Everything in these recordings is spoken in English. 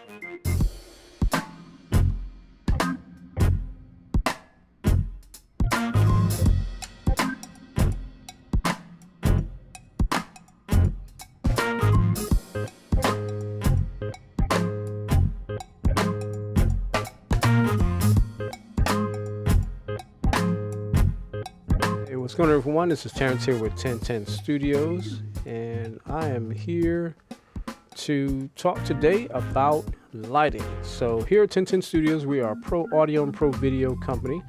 What's going on, everyone? This is Terrence here with 1010 Studios, and I am here to talk today about lighting. So here at 1010 Studios, we are a pro audio and pro video company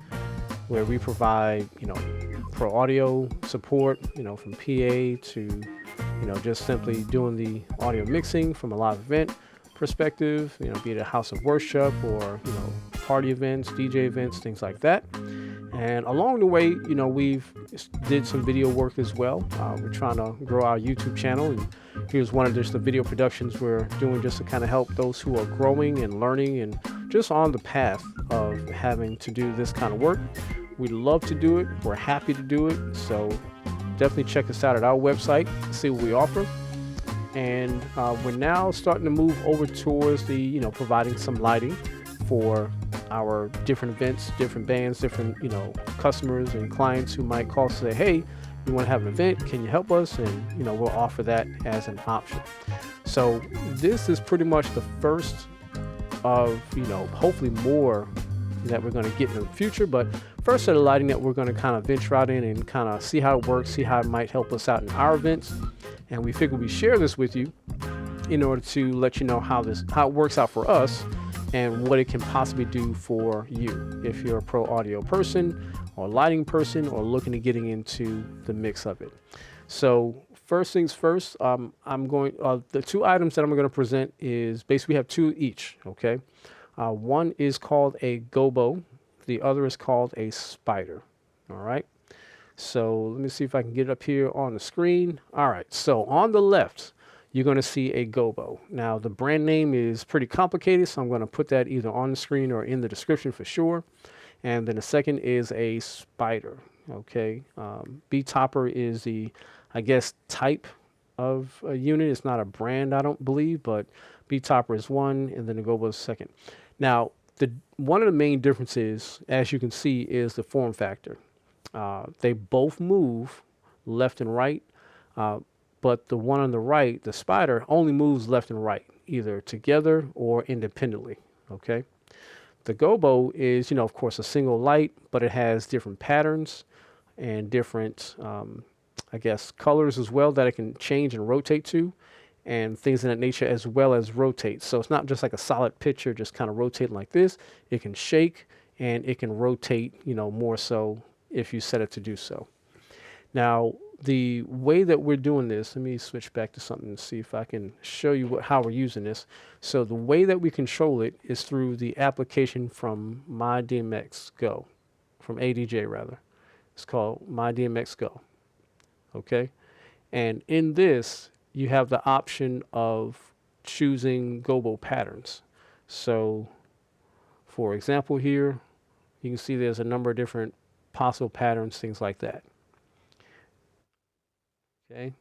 where we provide, pro audio support, from PA to, just simply doing the audio mixing from a live event perspective, be it a house of worship or, party events, DJ events, things like that. And along the way, we've did some video work as well. We're trying to grow our YouTube channel, and here's one of just the video productions we're doing just to kind of help those who are growing and learning and just on the path of having to do this kind of work. We love to do it. We're happy to do it. So definitely check us out at our website, see what we offer. And we're now starting to move over towards the, providing some lighting for our different events, different bands, different, customers and clients who might call to say, hey, we want to have an event. Can you help us? And, we'll offer that as an option. So this is pretty much the first of, hopefully more that we're going to get in the future. But first set of lighting that we're going to kind of venture out in and kind of see how it works, see how it might help us out in our events. And we figure we share this with you in order to let you know how it works out for us and what it can possibly do for you if you're a pro audio person or lighting person or looking at getting into the mix of it. So first things first, the two items that I'm going to present is basically we have two each. Okay. One is called a gobo. The other is called a spider. All right. So let me see if I can get it up here on the screen. All right. So on the left, you're going to see a gobo. Now, the brand name is pretty complicated, so I'm going to put that either on the screen or in the description for sure. And then the second is a spider. Okay. B-Topper is the, type of a unit. It's not a brand, I don't believe, but B-Topper is one, and then the gobo is second. Now, one of the main differences, as you can see, is the form factor. They both move left and right, but the one on the right, the spider, only moves left and right, either together or independently. Okay. The gobo is, of course, a single light, but it has different patterns and different, colors as well that it can change and rotate to, and things of that nature, as well as rotate. So it's not just like a solid picture, just kind of rotating like this. It can shake and it can rotate, more so if you set it to do so. Now, the way that we're doing this, let me switch back to something and see if I can show you how we're using this. So the way that we control it is through the application from DMXGo, from ADJ rather. It's called DMXGo. Okay. And in this, you have the option of choosing gobo patterns. So for example, here, you can see there's a number of different possible patterns, things like that. Okay.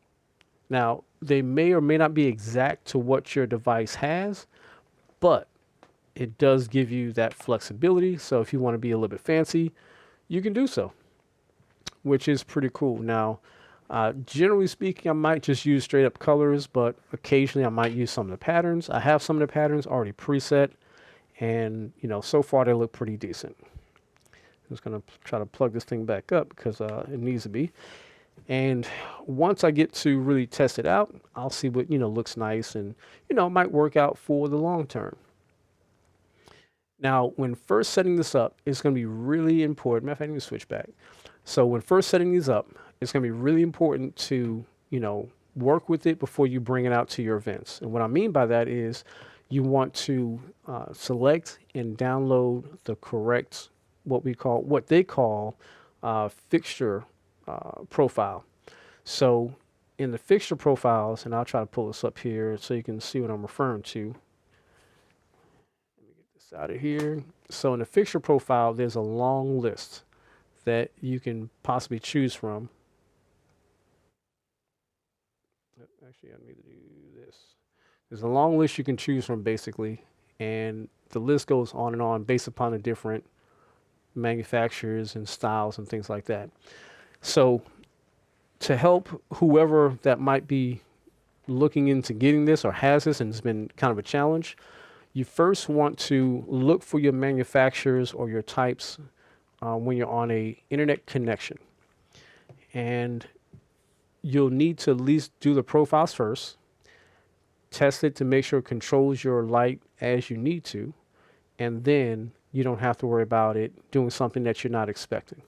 Now, they may or may not be exact to what your device has, but it does give you that flexibility. So if you want to be a little bit fancy, you can do so, which is pretty cool. Now, generally speaking, I might just use straight up colors, but occasionally I might use some of the patterns. I have some of the patterns already preset, and so far they look pretty decent. I'm just going to try to plug this thing back up because it needs to be. And once I get to really test it out, I'll see what, looks nice and, it might work out for the long term. Now, when first setting this up, it's going to be really important. Matter of fact, I need to switch back. So when first setting these up, it's going to be really important to, work with it before you bring it out to your events. And what I mean by that is you want to select and download the correct, what they call fixture profile. So in the fixture profiles, and I'll try to pull this up here so you can see what I'm referring to. Let me get this out of here. So in the fixture profile, there's a long list that you can possibly choose from. Actually, I need to do this. There's a long list you can choose from basically and the list goes on based upon the different manufacturers and styles and things like that. So to help whoever that might be looking into getting this or has this and it's been kind of a challenge, you first want to look for your manufacturers or your types when you're on a internet connection. And you'll need to at least do the profiles first, test it to make sure it controls your light as you need to, and then you don't have to worry about it doing something that you're not expecting.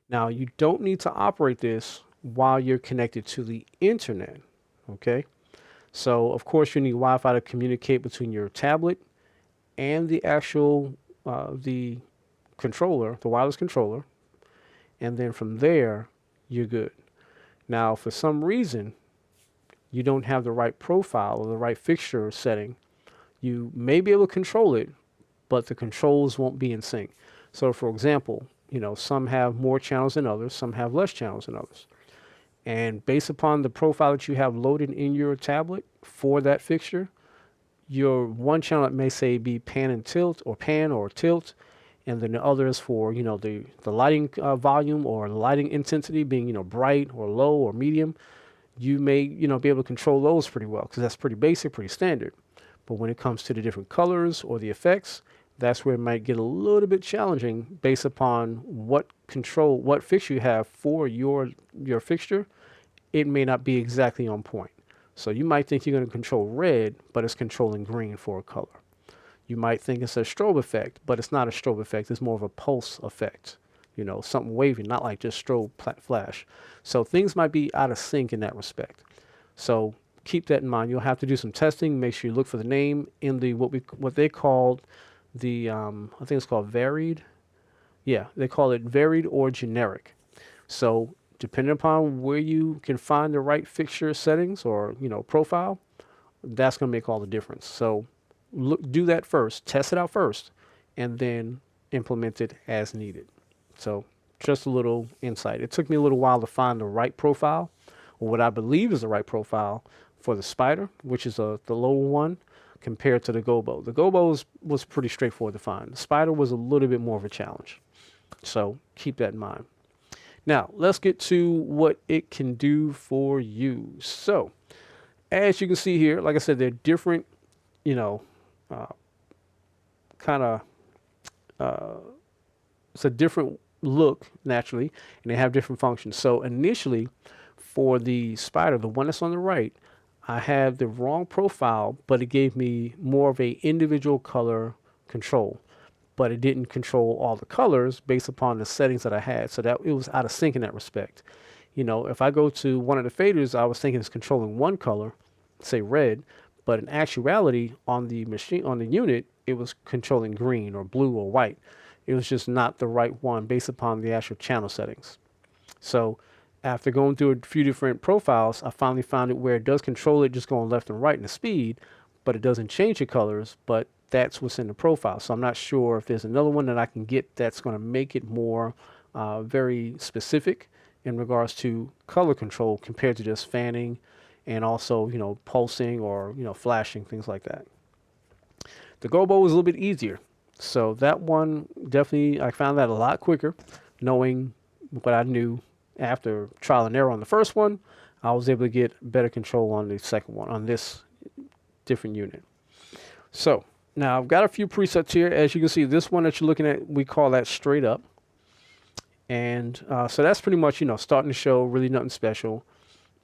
Now, you don't need to operate this while you're connected to the internet, okay? So, of course, you need Wi-Fi to communicate between your tablet and the actual, the controller, the wireless controller, and then from there, you're good. Now, for some reason, you don't have the right profile or the right fixture setting, you may be able to control it, but the controls won't be in sync. So, for example, you know, some have more channels than others, some have less channels than others. And based upon the profile that you have loaded in your tablet for that fixture, your one channel may say be pan and tilt or pan or tilt, and then the other is for, you know, the lighting volume or lighting intensity being, you know, bright or low or medium. You may, you know, be able to control those pretty well because that's pretty basic, pretty standard. But when it comes to the different colors or the effects, that's where it might get a little bit challenging based upon what fixture you have for your fixture. It may not be exactly on point. So you might think you're going to control red, but it's controlling green for a color. You might think it's a strobe effect, but it's not a strobe effect. It's more of a pulse effect, you know, something wavy, not like just strobe flash. So things might be out of sync in that respect. So keep that in mind. You'll have to do some testing. Make sure you look for the name in the what they called the I think it's called varied. Yeah, they call it varied or generic. So depending upon where you can find the right fixture settings or, you know, profile, that's going to make all the difference. So do that first, test it out first, and then implement it as needed. So just a little insight. It took me a little while to find the right profile, or what I believe is the right profile for the Spider, which is the lower one, compared to the Gobo. The Gobo was pretty straightforward to find. The Spider was a little bit more of a challenge. So keep that in mind. Now, let's get to what it can do for you. So, as you can see here, like I said, they're different, you know, it's a different look naturally, and they have different functions. So initially, for the Spider, the one that's on the right, I had the wrong profile, but it gave me more of a individual color control. But it didn't control all the colors based upon the settings that I had. So that it was out of sync in that respect. You know, if I go to one of the faders, I was thinking it's controlling one color, say red, but in actuality on the machine, on the unit, it was controlling green or blue or white. It was just not the right one based upon the actual channel settings. So after going through a few different profiles, I finally found it where it does control it just going left and right in the speed, but it doesn't change the colors, but that's what's in the profile. So I'm not sure if there's another one that I can get that's going to make it more very specific in regards to color control compared to just fanning and also, you know, pulsing or, you know, flashing, things like that. The Gobo was a little bit easier. So that one definitely, I found that a lot quicker, knowing what I knew after trial and error on the first one. I was able to get better control on the second one, on this different unit. So now I've got a few presets here. As you can see, this one that you're looking at, we call that straight up. And so that's pretty much, you know, starting the show, really nothing special.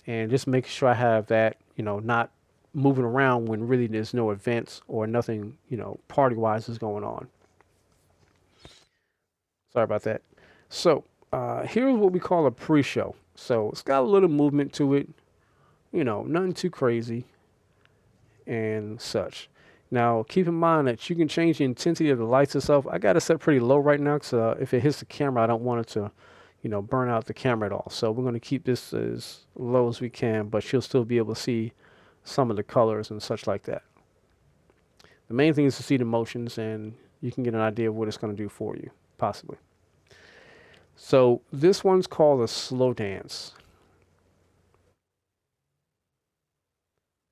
And just making sure I have that, you know, not moving around when really there's no events or nothing, you know, party-wise is going on. Sorry about that. So here's what we call a pre-show. So it's got a little movement to it, you know, nothing too crazy and such. Now, keep in mind that you can change the intensity of the lights itself. I got it set pretty low right now because if it hits the camera, I don't want it to, you know, burn out the camera at all. So we're going to keep this as low as we can, but you'll still be able to see some of the colors and such like that. The main thing is to see the motions, and you can get an idea of what it's going to do for you, possibly. So this one's called a slow dance.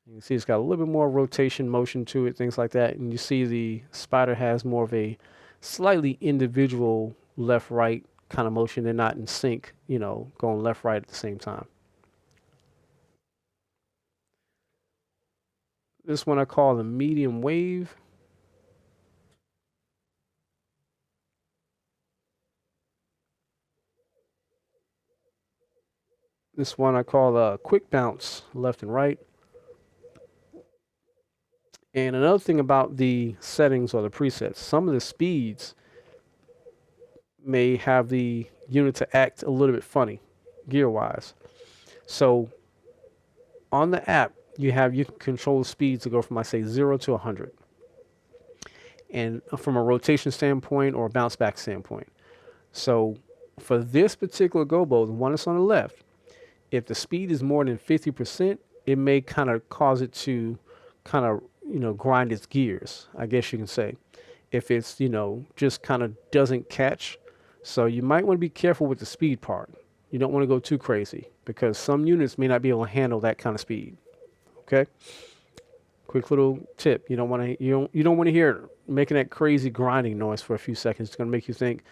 You can see it's got a little bit more rotation motion to it, things like that. And you see the spider has more of a slightly individual left-right kind of motion. They're not in sync, you know, going left-right at the same time. This one I call the medium wave. This one I call the quick bounce, left and right. And another thing about the settings or the presets, some of the speeds may have the unit to act a little bit funny, gear-wise. So on the app, you can control the speed to go from, I say, 0 to 100. And from a rotation standpoint or a bounce back standpoint. So for this particular gobo, the one that's on the left, if the speed is more than 50%, it may kind of cause it to kind of, you know, grind its gears, I guess you can say. If it's, you know, just kind of doesn't catch. So you might want to be careful with the speed part. You don't want to go too crazy because some units may not be able to handle that kind of speed. Okay? Quick little tip. You don't want to hear it making that crazy grinding noise for a few seconds. It's going to make you think,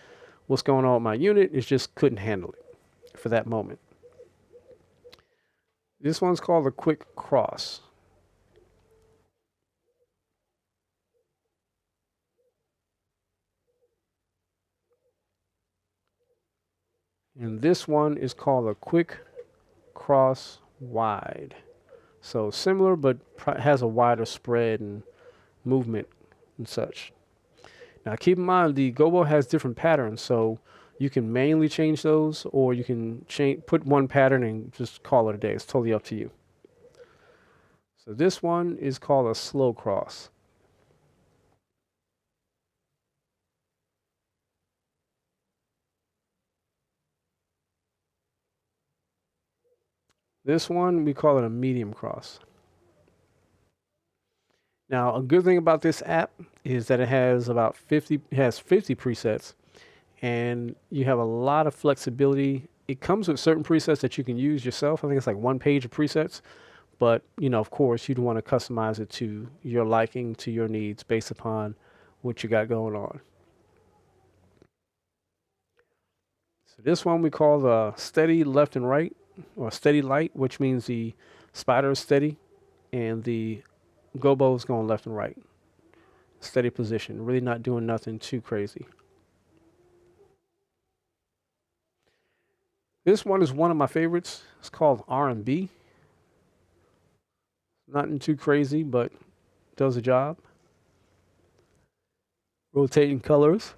what's going on with my unit? It just couldn't handle it for that moment. This one's called the quick cross. And this one is called a quick cross wide. So similar, but has a wider spread and movement and such. Now keep in mind the gobo has different patterns, so you can manually change those, or you can put one pattern and just call it a day. It's totally up to you. So this one is called a slow cross. This one, we call it a medium cross. Now, a good thing about this app is that it has about 50 presets, and you have a lot of flexibility. It comes with certain presets that you can use yourself. I think it's like 1 page of presets, but you know, of course, you'd want to customize it to your liking, to your needs, based upon what you got going on. So this one we call the steady left and right, or steady light, which means the spider is steady and the gobo is going left and right. Steady position, really not doing nothing too crazy. This one is one of my favorites. It's called R&B. Nothing too crazy, but does the job. Rotating colors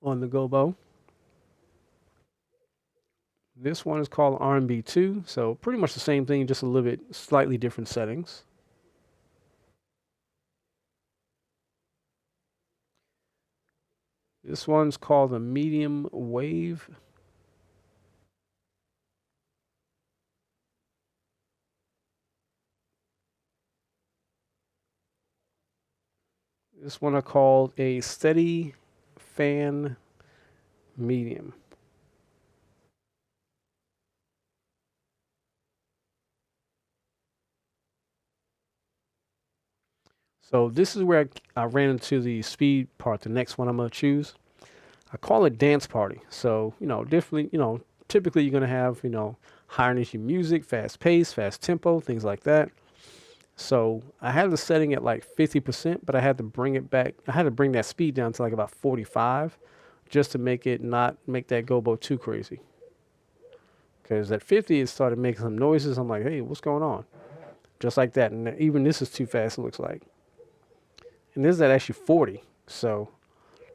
on the gobo. This one is called R&B 2, so pretty much the same thing, just a little bit slightly different settings. This one's called the medium wave. This one I called a steady fan medium. So this is where I ran into the speed part, the next one I'm going to choose. I call it dance party. So, you know, definitely, you know, typically you're going to have, you know, higher energy music, fast pace, fast tempo, things like that. So I had the setting at like 50%, but I had to bring it back. I had to bring that speed down to like about 45 just to make it not make that gobo too crazy. Because at 50, it started making some noises. I'm like, hey, what's going on? Just like that. And even this is too fast, it looks like. And this is at actually 40. So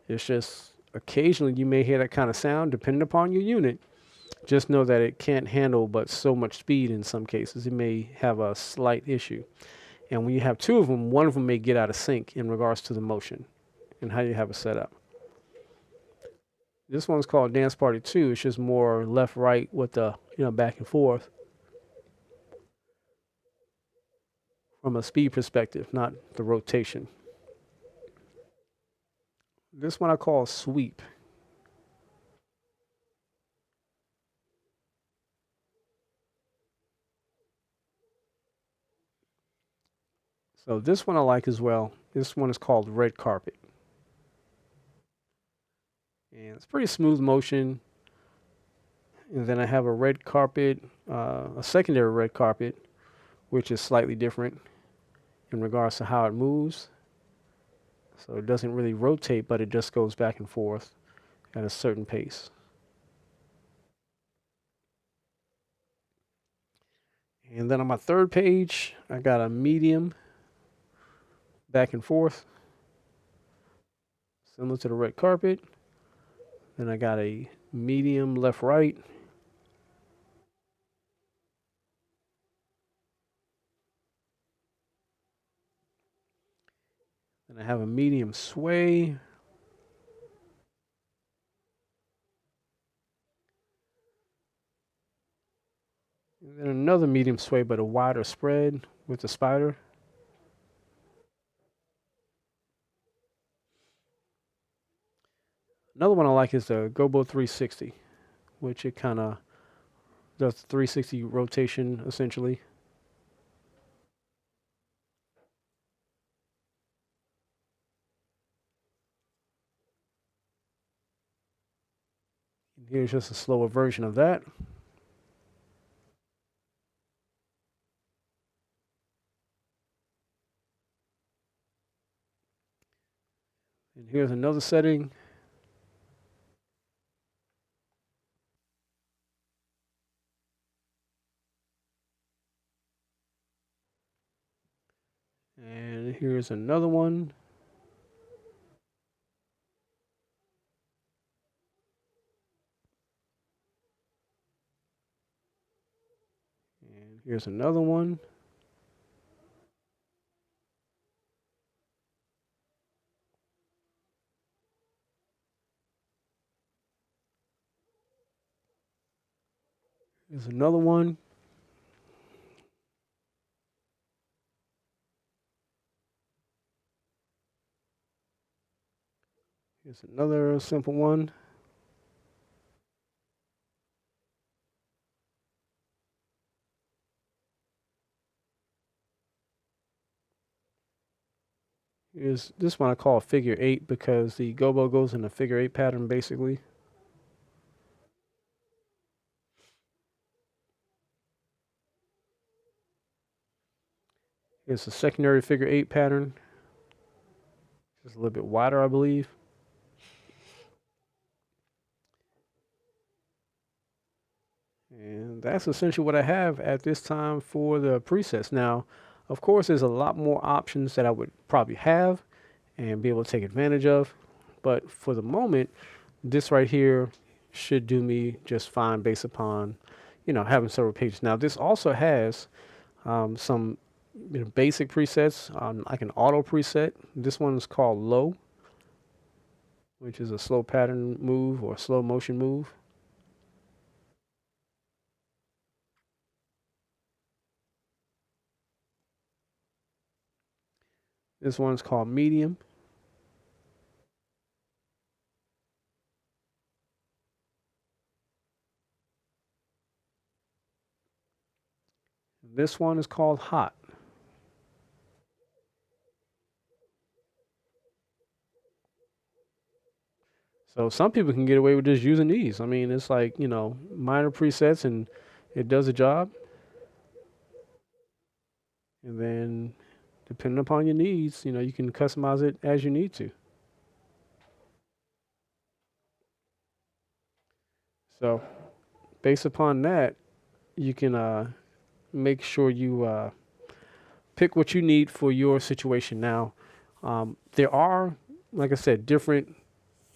it's just occasionally you may hear that kind of sound depending upon your unit. Just know that it can't handle but so much speed in some cases. It may have a slight issue. And when you have two of them, one of them may get out of sync in regards to the motion and how you have it set up. This one's called Dance Party 2. It's just more left, right with the, you know, back and forth from a speed perspective, not the rotation. This one I call Sweep. So this one I like as well. This one is called Red Carpet. And it's pretty smooth motion. And then I have a red carpet, a secondary red carpet, which is slightly different in regards to how it moves. So it doesn't really rotate, but it just goes back and forth at a certain pace. And then on my third page, I got a medium back and forth, similar to the red carpet. Then I got a medium left right. Then I have a medium sway. And then another medium sway, but a wider spread with the spider. Another one I like is the Gobo 360, which it kind of does 360 rotation essentially. And here's just a slower version of that. And here's another setting. And here's another one. And here's another one. Here's another one. Here's another simple one. Here's this one I call figure 8 because the gobo goes in a figure 8 pattern basically. It's a secondary figure 8 pattern. Just a little bit wider, I believe. And that's essentially what I have at this time for the presets. Now, of course, there's a lot more options that I would probably have and be able to take advantage of. But for the moment, this right here should do me just fine based upon, having several pages. Now, this also has some basic presets, like an auto preset. This one is called low, which is a slow pattern move or slow motion move. This one's called medium. This one is called hot. So some people can get away with just using these. I mean, it's like, minor presets and it does a job. And then depending upon your needs, you can customize it as you need to. So based upon that, you can make sure you pick what you need for your situation. Now, there are, like I said, different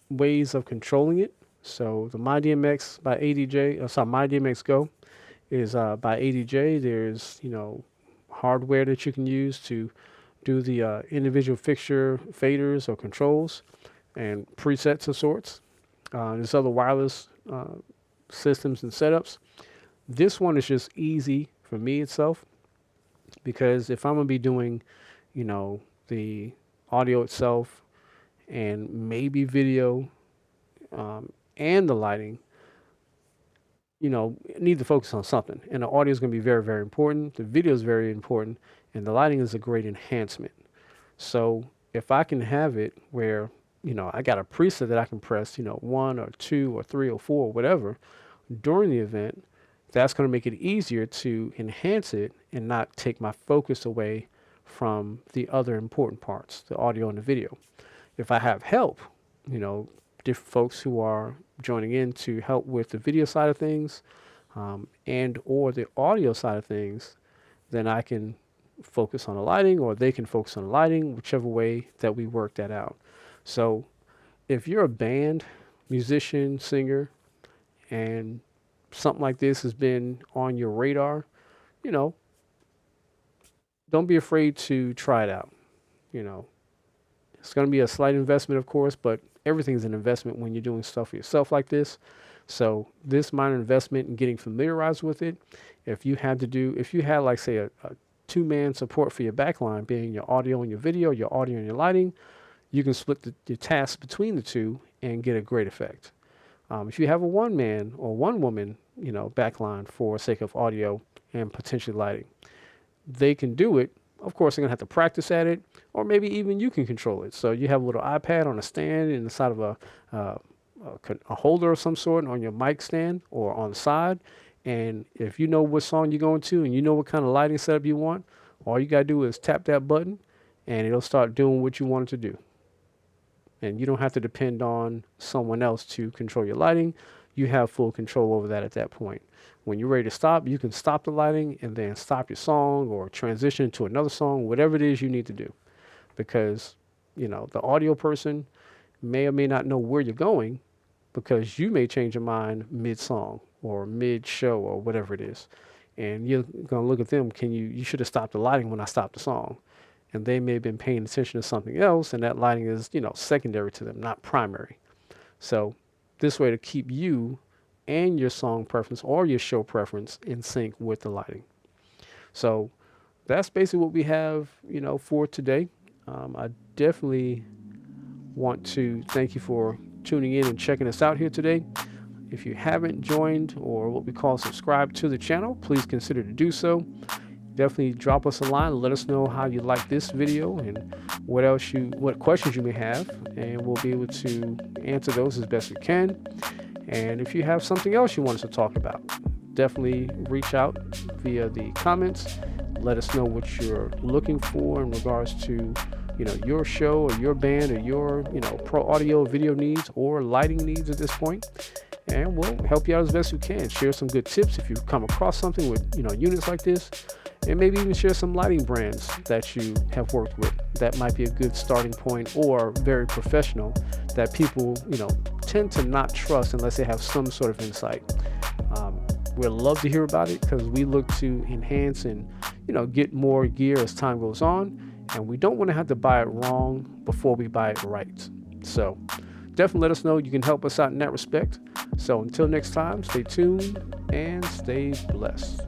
ways of controlling it. So the MyDMX by ADJ, MyDMXGo is by ADJ. There's, hardware that you can use to do the individual fixture faders or controls and presets of sorts. There's other wireless systems and setups. This one is just easy for me itself because if I'm going to be doing, the audio itself and maybe video and the lighting, need to focus on something. And the audio is going to be very, very important. The video is very important. and the lighting is a great enhancement. So if I can have it where, I got a preset that I can press, 1 or 2 or 3 or 4 or whatever during the event, that's going to make it easier to enhance it and not take my focus away from the other important parts, the audio and the video. If I have help, different folks who are joining in to help with the video side of things, and or the audio side of things, then I can focus on the lighting, or they can focus on the lighting, whichever way that we work that out. So if you're a band, musician, singer, and something like this has been on your radar, don't be afraid to try it out. It's going to be a slight investment, of course, but everything is an investment when you're doing stuff for yourself like this. So this minor investment in getting familiarized with it, if you had, like, say, a 2-man support for your backline, being your audio and your video, your audio and your lighting, you can split your tasks between the two and get a great effect. If you have a 1-man or 1-woman, backline for sake of audio and potentially lighting, they can do it. Of course, they're going to have to practice at it, or maybe even you can control it. So you have a little iPad on a stand inside of a holder of some sort on your mic stand or on the side. And if you know what song you're going to and you know what kind of lighting setup you want, all you got to do is tap that button and it'll start doing what you want it to do. And you don't have to depend on someone else to control your lighting. You have full control over that at that point. When you're ready to stop, you can stop the lighting and then stop your song or transition to another song, whatever it is you need to do. Because, the audio person may or may not know where you're going, because you may change your mind mid-song or mid-show or whatever it is. And you're going to look at them, you should have stopped the lighting when I stopped the song. And they may have been paying attention to something else, and that lighting is, secondary to them, not primary. So this way to keep you and your song preference or your show preference in sync with the lighting. So that's basically what we have, for today. I definitely want to thank you for tuning in and checking us out here today. If you haven't joined or what we call subscribed to the channel, please consider to do so. Definitely drop us a line and let us know how you like this video and what questions you may have, and we'll be able to answer those as best we can. And if you have something else you want us to talk about, definitely reach out via the comments. Let us know what you're looking for in regards to, your show or your band or your, pro audio video needs or lighting needs at this point. And we'll help you out as best we can. Share some good tips if you come across something with, units like this. And maybe even share some lighting brands that you have worked with. That might be a good starting point, or very professional that people, tend to not trust unless they have some sort of insight. We'd love to hear about it, because we look to enhance and, get more gear as time goes on. And we don't want to have to buy it wrong before we buy it right. So definitely let us know. You can help us out in that respect. So until next time, stay tuned and stay blessed.